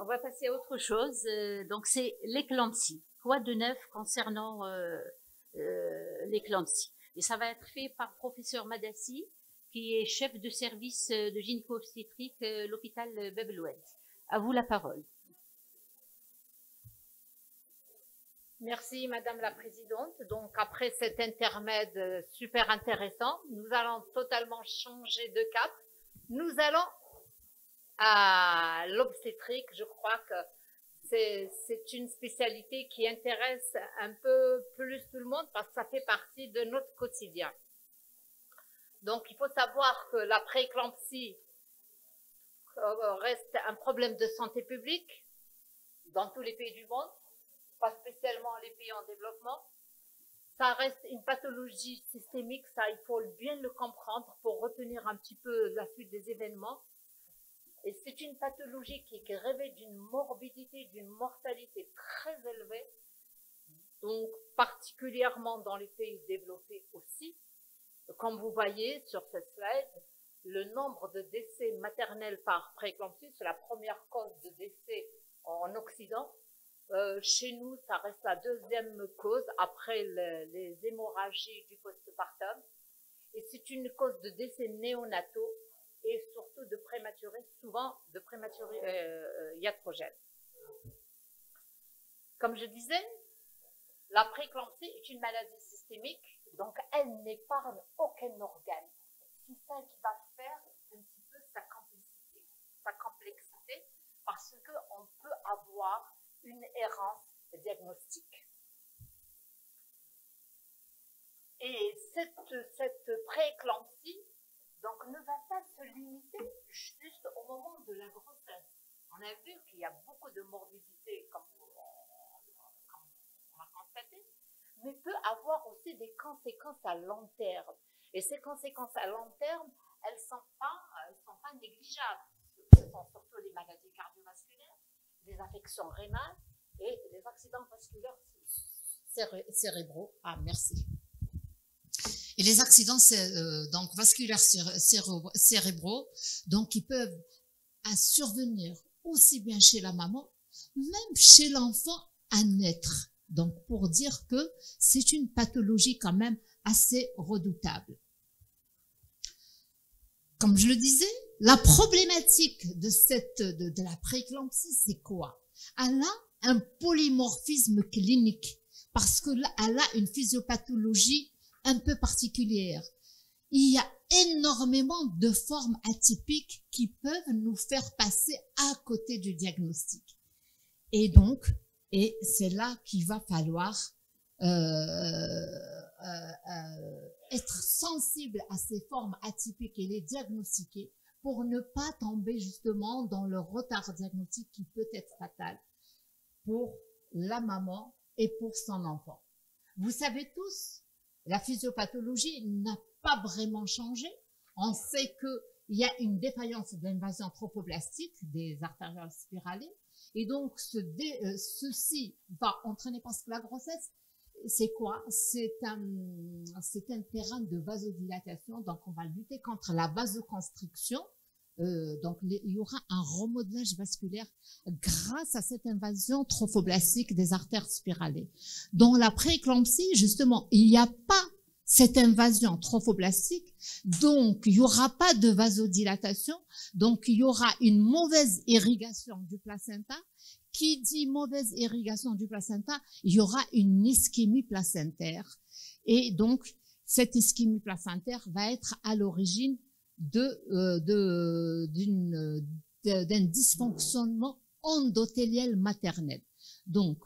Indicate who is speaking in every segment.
Speaker 1: On va passer à autre chose. Donc, c'est l'éclampsie. Quoi de neuf concernant l'éclampsie? Et ça va être fait par professeur Madassi, qui est chef de service de gynéco-obstétrique l'hôpital Bab el Oued. À vous la parole.
Speaker 2: Merci Madame la Présidente. Donc après cet intermède super intéressant, nous allons totalement changer de cap. Nous allons à l'obstétrique. Je crois que c'est une spécialité qui intéresse un peu plus tout le monde parce que ça fait partie de notre quotidien. Donc il faut savoir que la prééclampsie reste un problème de santé publique dans tous les pays du monde, pas spécialement les pays en développement. Ça reste une pathologie systémique, ça il faut bien le comprendre pour retenir un petit peu la suite des événements. Et c'est une pathologie qui revêt d'une morbidité, d'une mortalité très élevée, donc particulièrement dans les pays développés aussi. Comme vous voyez sur cette slide, le nombre de décès maternels par prééclampsie, c'est la première cause de décès en Occident. Chez nous, ça reste la deuxième cause après les hémorragies du postpartum. Et c'est une cause de décès néonataux et surtout de prématurés, souvent de prématurés iatrogènes. Comme je disais, la prééclampsie est une maladie systémique, donc elle n'épargne aucun organe. C'est ça qui va faire un petit peu sa complexité, parce qu'on peut avoir une errance diagnostique. Et cette prééclampsie donc ne va pas se limiter juste au moment de la grossesse. On a vu qu'il y a beaucoup de morbidité, comme on a constaté, mais peut avoir aussi des conséquences à long terme. Et ces conséquences à long terme, elles ne sont pas négligeables. Ce sont surtout les maladies cardiovasculaires, les affections rénales et les accidents vasculaires cérébraux. Ah, merci.
Speaker 3: Et les accidents donc vasculaires cérébraux, donc ils peuvent survenir aussi bien chez la maman, même chez l'enfant à naître. Donc pour dire que c'est une pathologie quand même assez redoutable. Comme je le disais, la problématique de la prééclampsie, c'est quoi? Elle a un polymorphisme clinique parce qu'elle a une physiopathologie un peu particulière. Il y a énormément de formes atypiques qui peuvent nous faire passer à côté du diagnostic. Et donc, c'est là qu'il va falloir être sensible à ces formes atypiques et les diagnostiquer pour ne pas tomber justement dans le retard diagnostique qui peut être fatal pour la maman et pour son enfant. Vous savez tous, la physiopathologie n'a pas vraiment changé. On sait qu'il y a une défaillance d'invasion trophoblastique des artères spiralées. Et donc, ceci va entraîner, parce que la grossesse, c'est quoi? C'est un terrain de vasodilatation. Donc, on va lutter contre la vasoconstriction. Donc, il y aura un remodelage vasculaire grâce à cette invasion trophoblastique des artères spiralées. Dans la prééclampsie, justement, il n'y a pas cette invasion trophoblastique, donc il n'y aura pas de vasodilatation, donc il y aura une mauvaise irrigation du placenta. Qui dit mauvaise irrigation du placenta, il y aura une ischémie placentaire. Et donc, cette ischémie placentaire va être à l'origine d'un dysfonctionnement endothélial maternel. Donc,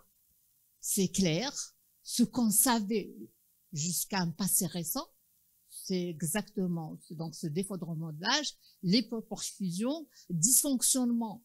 Speaker 3: c'est clair, ce qu'on savait jusqu'à un passé récent, c'est exactement donc ce défaut de remodelage, l'hypoperfusion, dysfonctionnement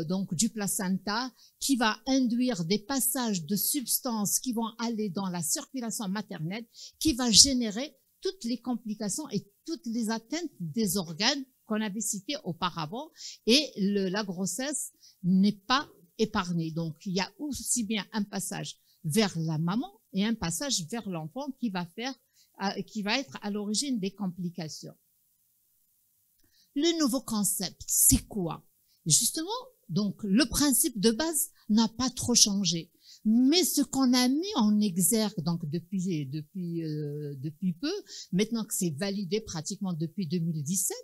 Speaker 3: donc du placenta qui va induire des passages de substances qui vont aller dans la circulation maternelle, qui va générer toutes les complications et toutes les atteintes des organes qu'on avait cités auparavant, et la grossesse n'est pas épargnée. Donc il y a aussi bien un passage vers la maman et un passage vers l'enfant qui va être à l'origine des complications. Le nouveau concept, c'est quoi? Justement, Donc, le principe de base n'a pas trop changé. Mais ce qu'on a mis en exergue, donc depuis peu, maintenant que c'est validé pratiquement depuis 2017,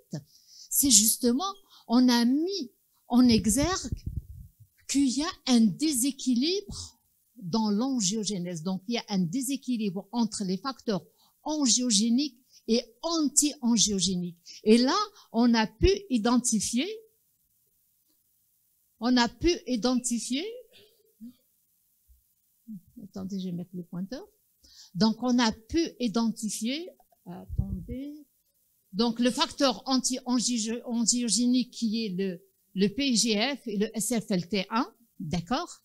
Speaker 3: c'est justement, on a mis en exergue qu'il y a un déséquilibre dans l'angiogénèse. Donc, il y a un déséquilibre entre les facteurs angiogéniques et anti-angiogéniques. Et là, on a pu identifier, attendez, je vais mettre le pointeur. Donc, on a pu identifier, donc le facteur anti-angiogénique qui est le PIGF et le SFLT1, d'accord?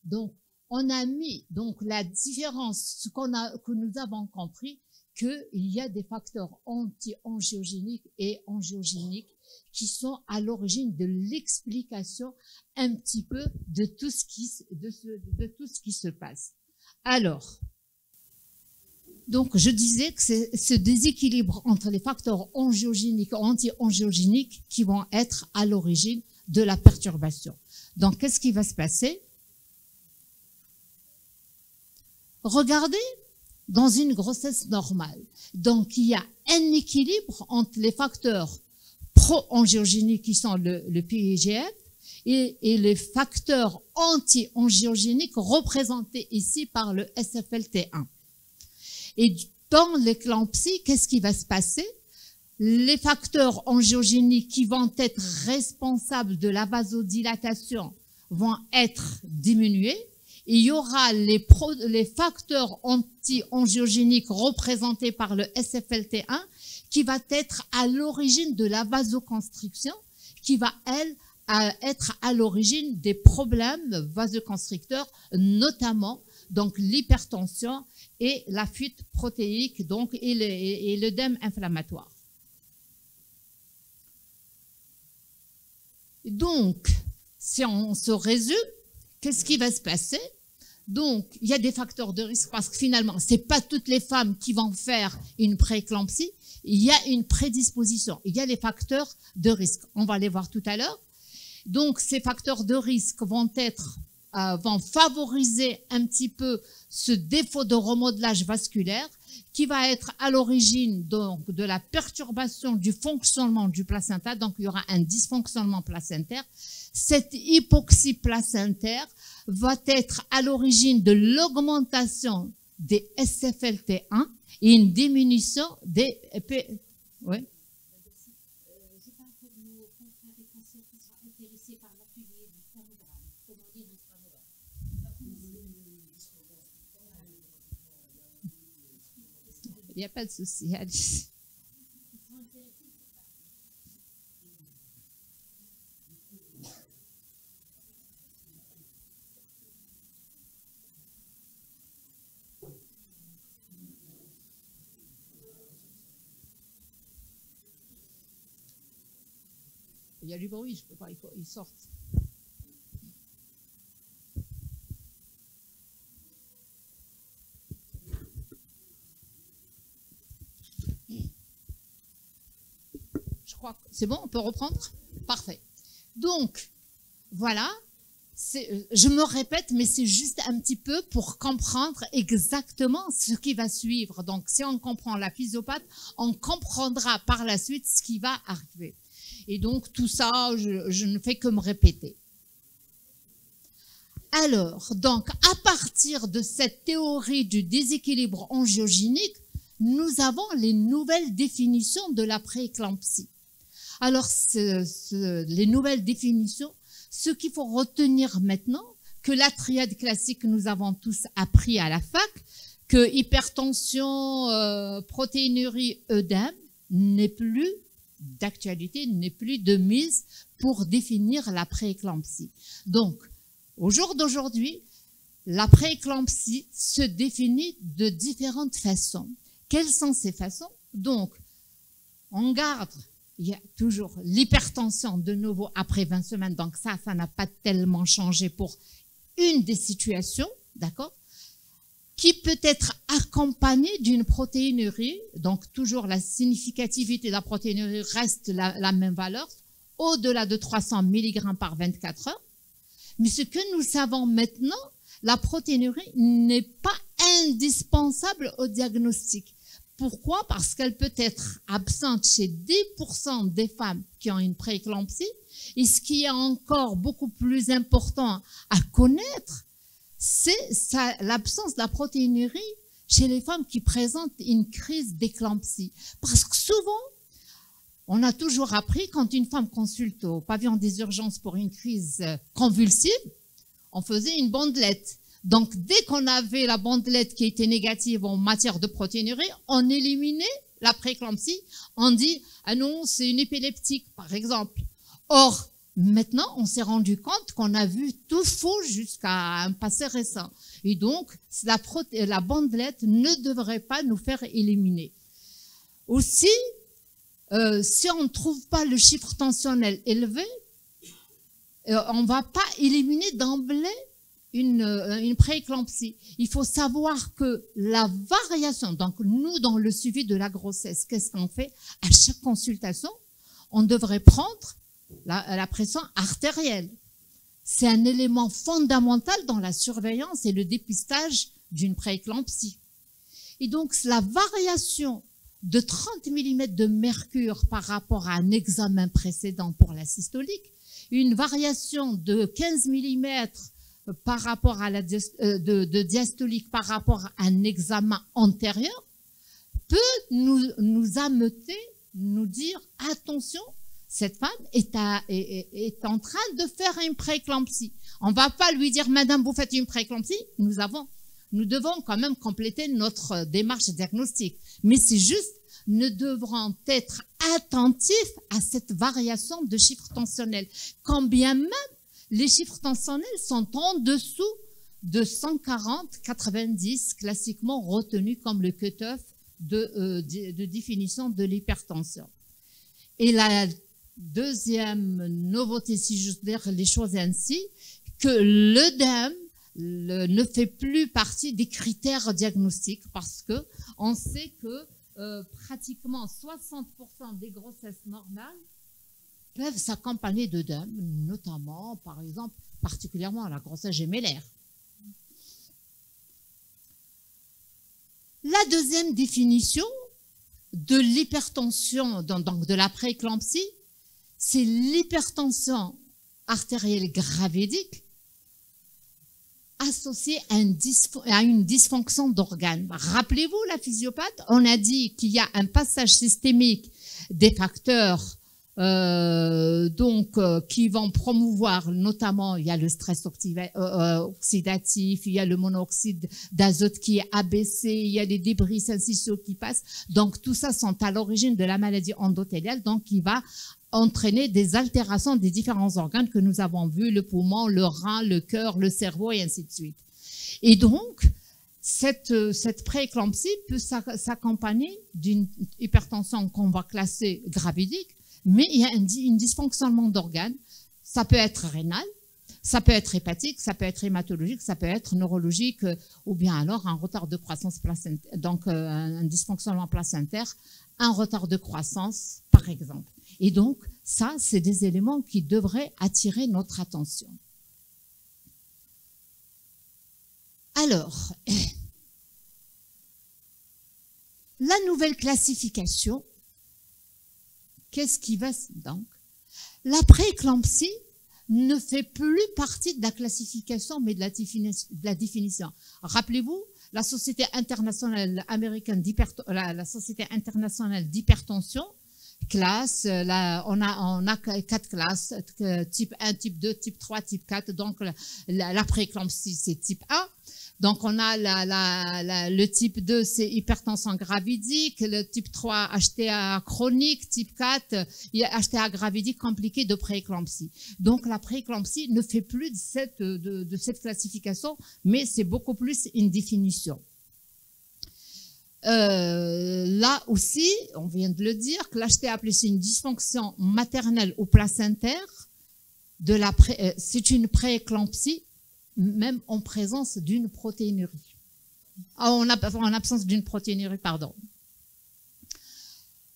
Speaker 3: Donc, on a mis donc la différence, que nous avons compris, qu'il y a des facteurs anti-angiogéniques et angiogéniques qui sont à l'origine de l'explication un petit peu de tout ce qui se passe. Alors, donc je disais que c'est ce déséquilibre entre les facteurs angiogéniques et anti-angiogéniques qui vont être à l'origine de la perturbation. Donc, qu'est-ce qui va se passer? Regardez, dans une grossesse normale, donc il y a un équilibre entre les facteurs pro-angiogéniques qui sont le PIGF et les facteurs anti-angiogéniques représentés ici par le SFLT1. Et dans l'éclampsie, qu'est-ce qui va se passer? Les facteurs angiogéniques qui vont être responsables de la vasodilatation vont être diminués. Il y aura les facteurs anti-angiogéniques représentés par le SFLT1 qui va être à l'origine de la vasoconstriction, qui va, elle, être à l'origine des problèmes vasoconstricteurs, notamment donc l'hypertension et la fuite protéique, donc et l'œdème inflammatoire. Donc, si on se résume, qu'est-ce qui va se passer? Donc, il y a des facteurs de risque parce que finalement, c'est pas toutes les femmes qui vont faire une prééclampsie. Il y a une prédisposition. Il y a les facteurs de risque. On va les voir tout à l'heure. Donc, ces facteurs de risque vont favoriser un petit peu ce défaut de remodelage vasculaire qui va être à l'origine donc de la perturbation du fonctionnement du placenta. Donc, il y aura un dysfonctionnement placentaire. Cette hypoxie placentaire va être à l'origine de l'augmentation des SFLT1 et une diminution des Oui.
Speaker 1: J'ai pas encore nos confrères et consoeurs qui sont intéressés par l'atelier du thermogramme. Comment dire un thermogramme?
Speaker 3: Il n'y a pas de souci, allez. Il y a du bruit, je peux pas, il faut qu'ils sortent. Je crois que c'est bon, on peut reprendre? Parfait. Donc, voilà, je me répète, mais c'est juste un petit peu pour comprendre exactement ce qui va suivre. Donc, si on comprend la physiopathe, on comprendra par la suite ce qui va arriver. Et donc, tout ça, je ne fais que me répéter. Alors, donc, à partir de cette théorie du déséquilibre angiogénique, nous avons les nouvelles définitions de la prééclampsie. Alors, les nouvelles définitions, ce qu'il faut retenir maintenant, que la triade classique que nous avons tous appris à la fac, que hypertension, protéinurie, œdème, n'est plus d'actualité, n'est plus de mise pour définir la prééclampsie. Donc, au jour d'aujourd'hui, la prééclampsie se définit de différentes façons. Quelles sont ces façons? Donc, on garde, il y a toujours l'hypertension de nouveau après 20 semaines, donc ça n'a pas tellement changé pour une des situations, d'accord? Qui peut être accompagnée d'une protéinurie, donc toujours la significativité de la protéinurie reste la même valeur, au-delà de 300 mg par 24 heures. Mais ce que nous savons maintenant, la protéinurie n'est pas indispensable au diagnostic. Pourquoi? Parce qu'elle peut être absente chez 10% des femmes qui ont une prééclampsie. Et ce qui est encore beaucoup plus important à connaître, c'est l'absence de la protéinurie chez les femmes qui présentent une crise d'éclampsie. Parce que souvent, on a toujours appris, quand une femme consulte au pavillon des urgences pour une crise convulsive, on faisait une bandelette. Donc, dès qu'on avait la bandelette qui était négative en matière de protéinurie, on éliminait la prééclampsie. On dit, ah non, c'est une épileptique, par exemple. Or, maintenant, on s'est rendu compte qu'on a vu tout faux jusqu'à un passé récent. Et donc, la bandelette ne devrait pas nous faire éliminer. Aussi, si on ne trouve pas le chiffre tensionnel élevé, on ne va pas éliminer d'emblée une prééclampsie. Il faut savoir que la variation, donc nous, dans le suivi de la grossesse, qu'est-ce qu'on fait? À chaque consultation, on devrait prendre la pression artérielle. C'est un élément fondamental dans la surveillance et le dépistage d'une prééclampsie. Et donc, la variation de 30 mm de mercure par rapport à un examen précédent pour la systolique, une variation de 15 mm par rapport à de diastolique par rapport à un examen antérieur, peut nous ameuter, nous dire attention, cette femme est en train de faire une prééclampsie. On ne va pas lui dire madame, vous faites une prééclampsie. Nous devons quand même compléter notre démarche diagnostique. Mais c'est juste, nous devrons être attentifs à cette variation de chiffres tensionnels. Quand bien même les chiffres tensionnels sont en dessous de 140-90, classiquement retenus comme le cut-off de définition de l'hypertension. Et la deuxième nouveauté, si je veux dire les choses ainsi, que l'œdème ne fait plus partie des critères diagnostiques parce que on sait que pratiquement 60% des grossesses normales peuvent s'accompagner d'œdème, notamment, par exemple, particulièrement la grossesse gémellaire. La deuxième définition de l'hypertension, donc de la prééclampsie, c'est l'hypertension artérielle gravidique associée à une dysfonction d'organes. Rappelez-vous la physiopathe, on a dit qu'il y a un passage systémique des facteurs qui vont promouvoir, notamment, il y a le stress oxydatif, il y a le monoxyde d'azote qui est abaissé, il y a les débris syncytiaux qui passent. Donc, tout ça sont à l'origine de la maladie endothéliale, donc qui va entraîner des altérations des différents organes que nous avons vus, le poumon, le rein, le cœur, le cerveau et ainsi de suite. Et donc, cette prééclampsie peut s'accompagner d'une hypertension qu'on va classer gravidique, mais il y a un dysfonctionnement d'organes. Ça peut être rénal, ça peut être hépatique, ça peut être hématologique, ça peut être neurologique, ou bien alors un retard de croissance placentaire, donc un dysfonctionnement placentaire, un retard de croissance, par exemple. Et donc, ça, c'est des éléments qui devraient attirer notre attention. Alors, la nouvelle classification, qu'est-ce qui va donc? La prééclampsie ne fait plus partie de la classification, mais de la définition. Rappelez-vous, la Société internationale américaine la Société internationale d'hypertension classe, on a 4 classes, type 1, type 2, type 3, type 4. Donc la prééclampsie, c'est type 1. Donc, on a le type 2, c'est hypertension gravidique, le type 3, HTA chronique, type 4, HTA gravidique compliqué de prééclampsie. Donc, la prééclampsie ne fait plus de cette classification, mais c'est beaucoup plus une définition. Là aussi, on vient de le dire, que l'HTA c'est une dysfonction maternelle ou placentaire, c'est une prééclampsie, même en présence d'une protéinurie. En absence d'une protéinurie, pardon.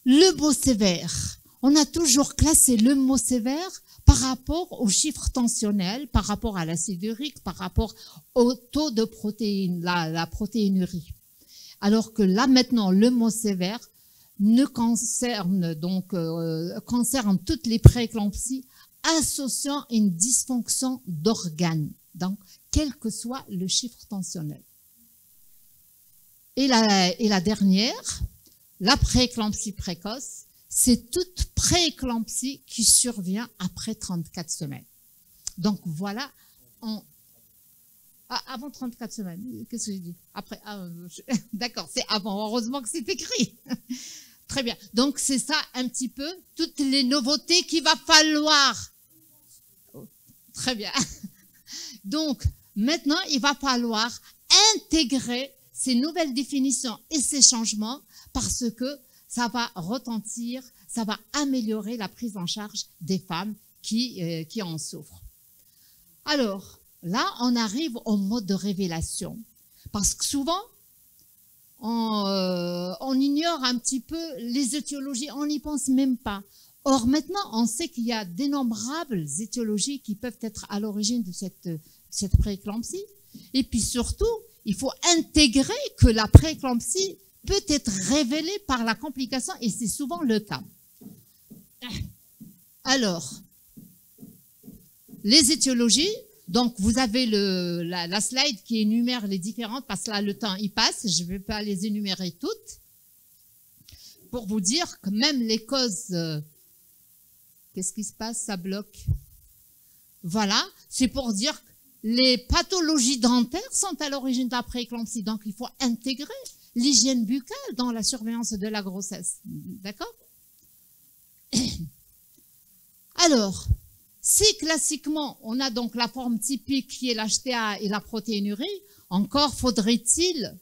Speaker 3: Le beau sévère, on a toujours classé le mot sévère par rapport aux chiffres tensionnels, par rapport à l'acide urique, par rapport au taux de protéines, la protéinurie. Alors que là, maintenant, le mot sévère ne concerne concerne toutes les prééclampsies associant une dysfonction d'organes, donc quel que soit le chiffre tensionnel. Et la dernière, la prééclampsie précoce, c'est toute prééclampsie qui survient après 34 semaines. Donc voilà, avant 34 semaines, qu'est-ce que j'ai dit? Après, d'accord, c'est avant, heureusement que c'est écrit. Très bien, donc c'est ça un petit peu, toutes les nouveautés qu'il va falloir. Très bien. Donc, maintenant, il va falloir intégrer ces nouvelles définitions et ces changements parce que ça va retentir, ça va améliorer la prise en charge des femmes qui en souffrent. Alors, là, on arrive au mode de révélation. Parce que souvent, on ignore un petit peu les étiologies, on n'y pense même pas. Or, maintenant, on sait qu'il y a d'innombrables étiologies qui peuvent être à l'origine de cette prééclampsie. Et puis surtout, il faut intégrer que la prééclampsie peut être révélée par la complication, et c'est souvent le cas. Alors, les étiologies, donc vous avez la slide qui énumère les différentes, parce que là, le temps, il passe, je ne vais pas les énumérer toutes, pour vous dire que même les causes... qu'est-ce qui se passe? Ça bloque. Voilà, c'est pour dire que les pathologies dentaires sont à l'origine de la prééclampsie. Donc, il faut intégrer l'hygiène buccale dans la surveillance de la grossesse. D'accord? Alors, si classiquement, on a donc la forme typique qui est l'HTA et la protéinurie, encore faudrait-il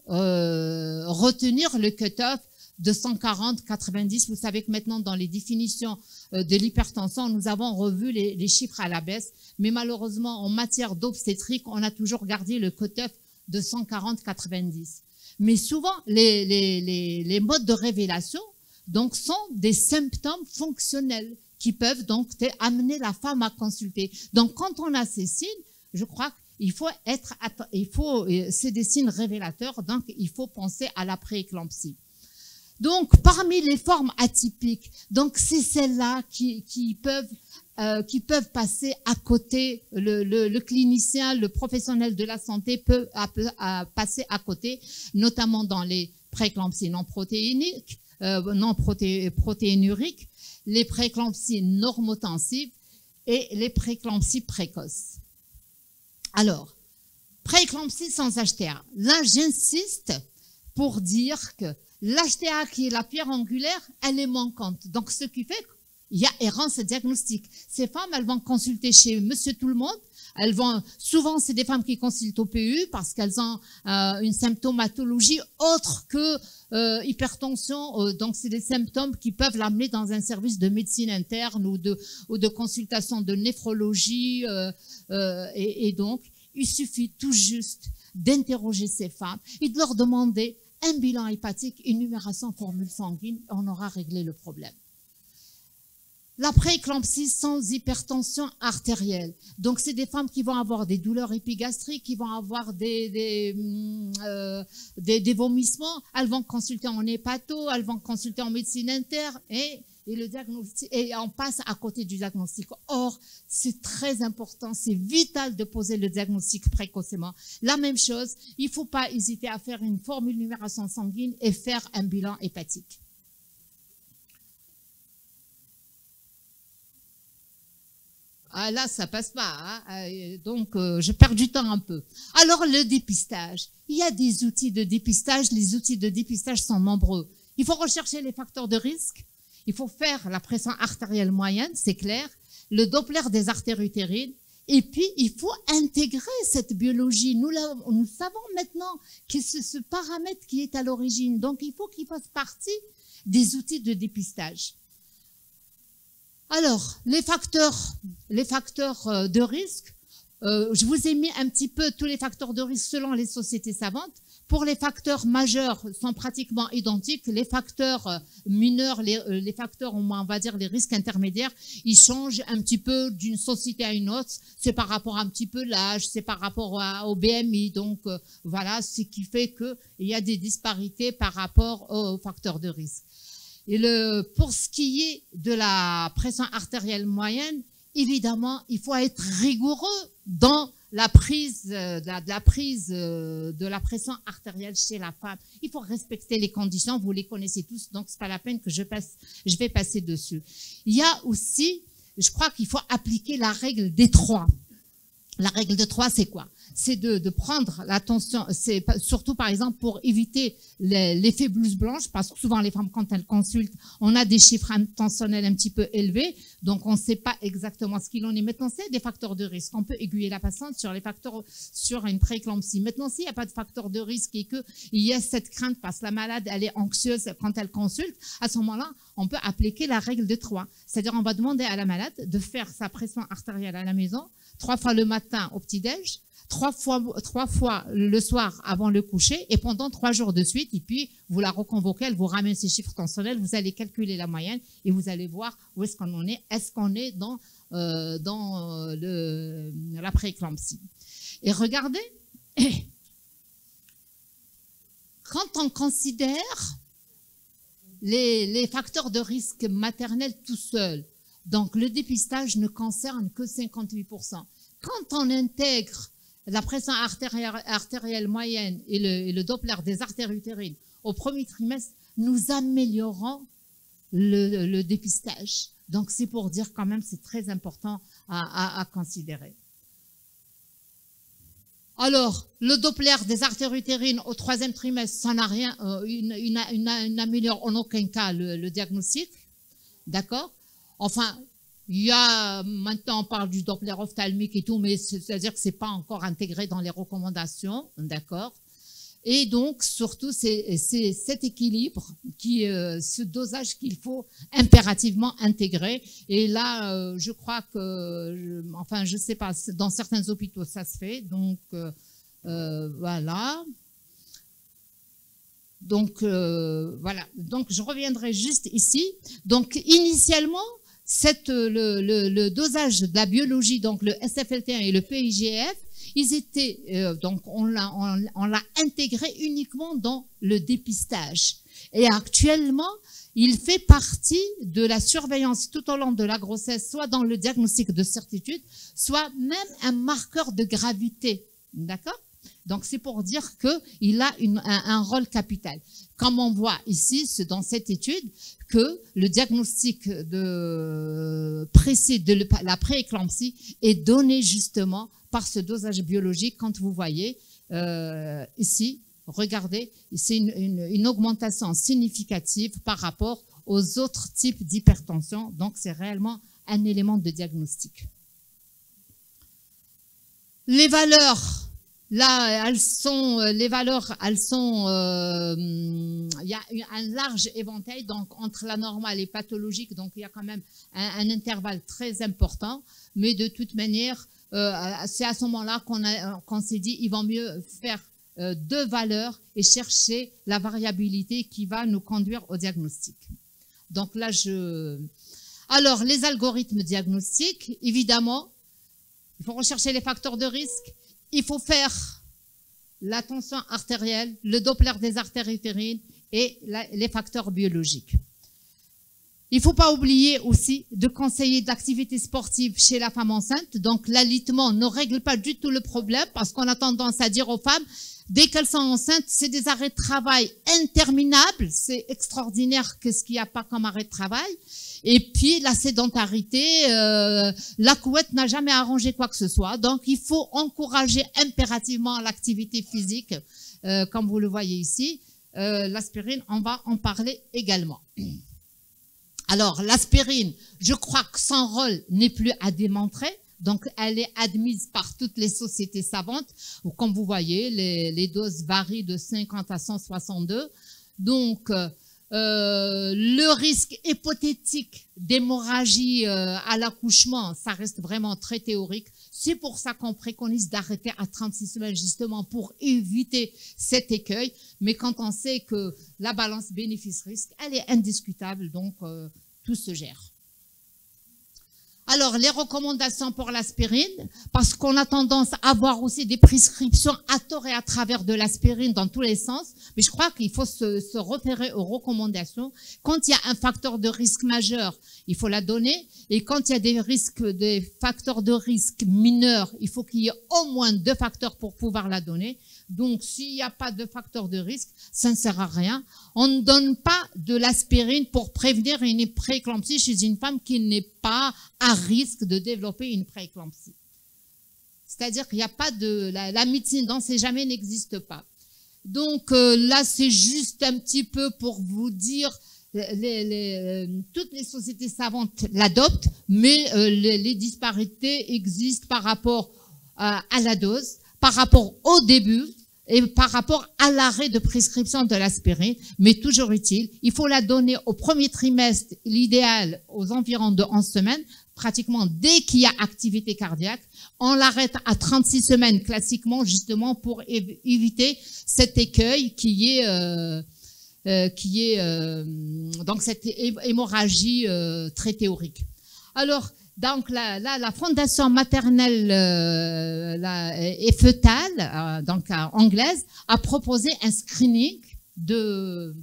Speaker 3: retenir le cut-off de 140-90. Vous savez que maintenant, dans les définitions de l'hypertension, nous avons revu les chiffres à la baisse. Mais malheureusement, en matière d'obstétrique, on a toujours gardé le cut-off de 140-90. Mais souvent, les modes de révélation donc, sont des symptômes fonctionnels qui peuvent donc amener la femme à consulter. Donc, quand on a ces signes, je crois qu'il faut c'est des signes révélateurs, donc il faut penser à la prééclampsie. Donc, parmi les formes atypiques, donc c'est celles-là qui peuvent passer à côté, le clinicien, le professionnel de la santé peut passer à côté, notamment dans les prééclampsies non protéiniques, protéinuriques, les prééclampsies normotensives et les prééclampsies précoces. Alors, prééclampsie sans HTA. Là, j'insiste pour dire que l'HTA, qui est la pierre angulaire, elle est manquante. Donc, ce qui fait qu'il y a errance diagnostique. Ces femmes, elles vont consulter chez Monsieur Tout-le-Monde. Souvent, c'est des femmes qui consultent au PU parce qu'elles ont une symptomatologie autre que hypertension. Donc, c'est des symptômes qui peuvent l'amener dans un service de médecine interne ou de consultation de néphrologie. Et donc, il suffit tout juste d'interroger ces femmes et de leur demander un bilan hépatique, une numération formule sanguine, on aura réglé le problème. La prééclampsie sans hypertension artérielle. Donc, c'est des femmes qui vont avoir des douleurs épigastriques, qui vont avoir des vomissements. Elles vont consulter en hépato, elles vont consulter en médecine interne et le diagnostic, et on passe à côté du diagnostic. Or, c'est très important, c'est vital de poser le diagnostic précocement. La même chose, il ne faut pas hésiter à faire une formule numération sanguine et faire un bilan hépatique. Ah là, ça passe pas, hein. Donc je perds du temps un peu. Alors le dépistage, il y a des outils de dépistage, les outils de dépistage sont nombreux. Il faut rechercher les facteurs de risque, il faut faire la pression artérielle moyenne, c'est clair, le Doppler des artères utérines, et puis il faut intégrer cette biologie. Nous savons maintenant que c'est ce paramètre qui est à l'origine, donc il faut qu'il fasse partie des outils de dépistage. Alors, les facteurs de risque, je vous ai mis un petit peu tous les facteurs de risque selon les sociétés savantes. Pour les facteurs majeurs, sont pratiquement identiques. Les facteurs mineurs, les facteurs, on va dire les risques intermédiaires, ils changent un petit peu d'une société à une autre. C'est par rapport à un petit peu l'âge, c'est par rapport au BMI. Donc voilà, ce qui fait que il y a des disparités par rapport aux facteurs de risque. Et pour ce qui est de la pression artérielle moyenne, évidemment, il faut être rigoureux dans la prise de la pression artérielle chez la femme. Il faut respecter les conditions, vous les connaissez tous, donc c'est pas la peine que je vais passer dessus. Il y a aussi, je crois qu'il faut appliquer la règle des 3. La règle de 3, c'est quoi? C'est de prendre l'attention, c'est surtout par exemple pour éviter l'effet blouse blanche, parce que souvent les femmes quand elles consultent, on a des chiffres intentionnels un petit peu élevés, donc on ne sait pas exactement ce qu'il en est. Maintenant, c'est des facteurs de risque. On peut aiguiller la patiente sur les facteurs, sur une prééclampsie. Maintenant, s'il n'y a pas de facteur de risque et qu'il y a cette crainte parce que la malade, elle est anxieuse quand elle consulte, à ce moment-là, on peut appliquer la règle de 3. C'est-à-dire, on va demander à la malade de faire sa pression artérielle à la maison, 3 fois le matin au petit-déj, 3 fois le soir avant le coucher et pendant 3 jours de suite. Et puis, vous la reconvoquez, elle vous ramène ces chiffres tensionnels, vous allez calculer la moyenne et vous allez voir où est-ce qu'on en est. Est-ce qu'on est dans la prééclampsie? Et regardez, quand on considère les facteurs de risque maternel tout seul, donc le dépistage ne concerne que 58%. Quand on intègre la pression artérielle moyenne et le Doppler des artères utérines au premier trimestre, nous améliorons le dépistage. Donc c'est pour dire quand même, c'est très important à considérer. Alors, le Doppler des artères utérines au 3e trimestre, ça n'a rien, il n'améliore en aucun cas le diagnostic, d'accord? Enfin, il y a, maintenant on parle du Doppler ophtalmique et tout, mais c'est-à-dire que c'est pas encore intégré dans les recommandations, d'accord? Et donc, surtout, c'est cet équilibre, ce dosage qu'il faut impérativement intégrer. Et là, je crois que, enfin, je sais pas, dans certains hôpitaux, ça se fait. Donc, voilà. Donc, voilà. Donc, je reviendrai juste ici. Donc, initialement, le dosage de la biologie, donc le SFLT1 et le PIGF, ils étaient, donc on l'a intégré uniquement dans le dépistage. Et actuellement, il fait partie de la surveillance tout au long de la grossesse, soit dans le diagnostic de certitude, soit même un marqueur de gravité. D'accord? Donc c'est pour dire qu'il a un rôle capital. Comme on voit ici, dans cette étude, que le diagnostic précis de la prééclampsie est donné justement par ce dosage biologique. Quand vous voyez ici, regardez, c'est une augmentation significative par rapport aux autres types d'hypertension. Donc c'est réellement un élément de diagnostic. Les valeurs. Là, il y a un large éventail, donc entre la normale et pathologique, donc il y a quand même un intervalle très important, mais de toute manière, c'est à ce moment-là qu'on s'est dit, il vaut mieux faire 2 valeurs et chercher la variabilité qui va nous conduire au diagnostic. Donc là, alors, les algorithmes diagnostiques, évidemment, il faut rechercher les facteurs de risque. Il faut faire la tension artérielle, le Doppler des artères utérines et les facteurs biologiques. Il ne faut pas oublier aussi de conseiller de l'activité sportive chez la femme enceinte. Donc l'alitement ne règle pas du tout le problème parce qu'on a tendance à dire aux femmes, dès qu'elles sont enceintes, c'est des arrêts de travail interminables. C'est extraordinaire qu'est-ce qu'il n'y a pas comme arrêt de travail. Et puis, la sédentarité, la couette n'a jamais arrangé quoi que ce soit. Donc, il faut encourager impérativement l'activité physique, comme vous le voyez ici. L'aspirine, on va en parler également. Alors, l'aspirine, je crois que son rôle n'est plus à démontrer. Donc, elle est admise par toutes les sociétés savantes. Comme vous voyez, les doses varient de 50 à 162. Donc, le risque hypothétique d'hémorragie à l'accouchement, ça reste vraiment très théorique. C'est pour ça qu'on préconise d'arrêter à 36 semaines, justement pour éviter cet écueil. Mais quand on sait que la balance bénéfice-risque, elle est indiscutable, donc tout se gère. Alors, les recommandations pour l'aspirine, parce qu'on a tendance à avoir aussi des prescriptions à tort et à travers de l'aspirine dans tous les sens, mais je crois qu'il faut se référer aux recommandations. Quand il y a un facteur de risque majeur, il faut la donner, et quand il y a des facteurs de risque mineurs, il faut qu'il y ait au moins 2 facteurs pour pouvoir la donner. Donc, s'il n'y a pas de facteur de risque, ça ne sert à rien. On ne donne pas de l'aspirine pour prévenir une prééclampsie chez une femme qui n'est pas à risque de développer une prééclampsie. C'est-à-dire qu'il n'y a pas de... La médecine dans ces jamais n'existe pas. Donc, là, c'est juste un petit peu pour vous dire... toutes les sociétés savantes l'adoptent, mais les disparités existent par rapport à la dose, par rapport au début et par rapport à l'arrêt de prescription de l'aspirine, mais toujours utile. Il faut la donner au premier trimestre, l'idéal aux environs de 11 semaines, pratiquement dès qu'il y a activité cardiaque. On l'arrête à 36 semaines classiquement, justement pour éviter cet écueil qui est donc cette hémorragie très théorique. Alors, donc la fondation maternelle et fœtale, donc anglaise, a proposé un screening de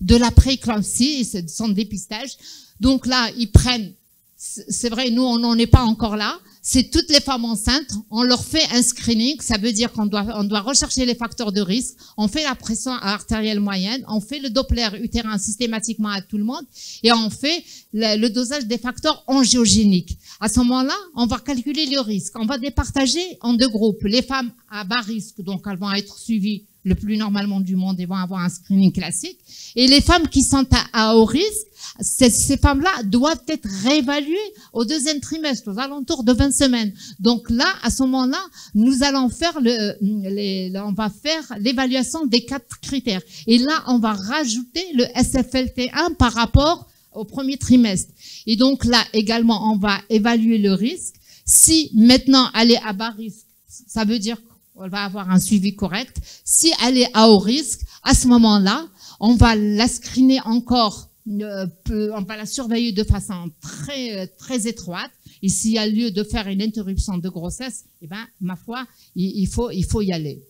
Speaker 3: la prééclampsie et de son dépistage. Donc là, ils prennent, c'est vrai, nous on n'en est pas encore là. C'est toutes les femmes enceintes, on leur fait un screening, ça veut dire qu'on doit rechercher les facteurs de risque, on fait la pression artérielle moyenne, on fait le Doppler utérin systématiquement à tout le monde et on fait le dosage des facteurs angiogéniques. À ce moment-là, on va calculer le risque, on va départager en 2 groupes. Les femmes à bas risque, donc elles vont être suivies le plus normalement du monde et vont avoir un screening classique. Et les femmes qui sont à haut risque, ces femmes-là doivent être réévaluées au 2e trimestre, aux alentours de 20 semaines. Donc là, à ce moment-là, nous allons faire on va faire l'évaluation des 4 critères. Et là, on va rajouter le SFLT1 par rapport au premier trimestre. Et donc là, également, on va évaluer le risque. Si maintenant elle est à bas risque, ça veut dire qu'on va avoir un suivi correct. Si elle est à haut risque, à ce moment-là, on va la screener encore, on va la surveiller de façon très, très étroite. Et s'il y a lieu de faire une interruption de grossesse, eh ben, ma foi, il faut y aller.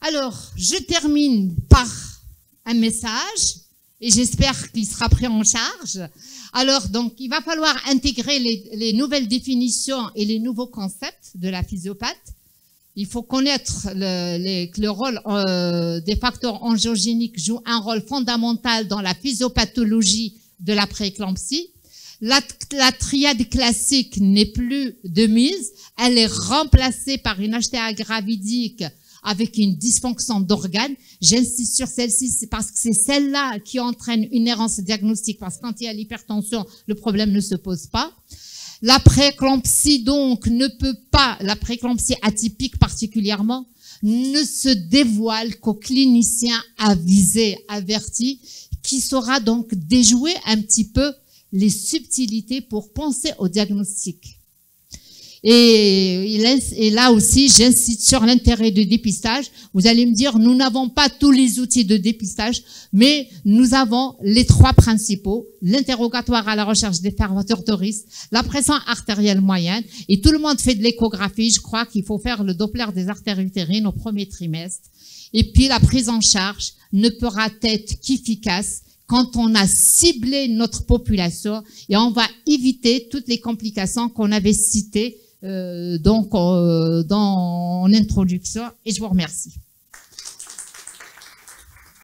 Speaker 3: Alors, je termine par un message et j'espère qu'il sera pris en charge. Alors, donc, il va falloir intégrer les nouvelles définitions et les nouveaux concepts de la physiopathe. Il faut connaître le rôle des facteurs angiogéniques joue un rôle fondamental dans la physiopathologie de la prééclampsie. La triade classique n'est plus de mise, elle est remplacée par une HTA gravidique avec une dysfonction d'organes. J'insiste sur celle-ci, c'est parce que c'est celle-là qui entraîne une errance diagnostique, parce que quand il y a l'hypertension, le problème ne se pose pas. La prééclampsie, donc, la prééclampsie atypique particulièrement, ne se dévoile qu'au clinicien avisé, averti, qui saura donc déjouer un petit peu les subtilités pour penser au diagnostic. Et là aussi, j'insiste sur l'intérêt du dépistage. Vous allez me dire, nous n'avons pas tous les outils de dépistage, mais nous avons les 3 principaux, l'interrogatoire à la recherche des facteurs de risque, la pression artérielle moyenne, et tout le monde fait de l'échographie. Je crois qu'il faut faire le Doppler des artères utérines au premier trimestre. Et puis la prise en charge ne pourra être qu'efficace quand on a ciblé notre population et on va éviter toutes les complications qu'on avait citées dans l'introduction, et je vous remercie.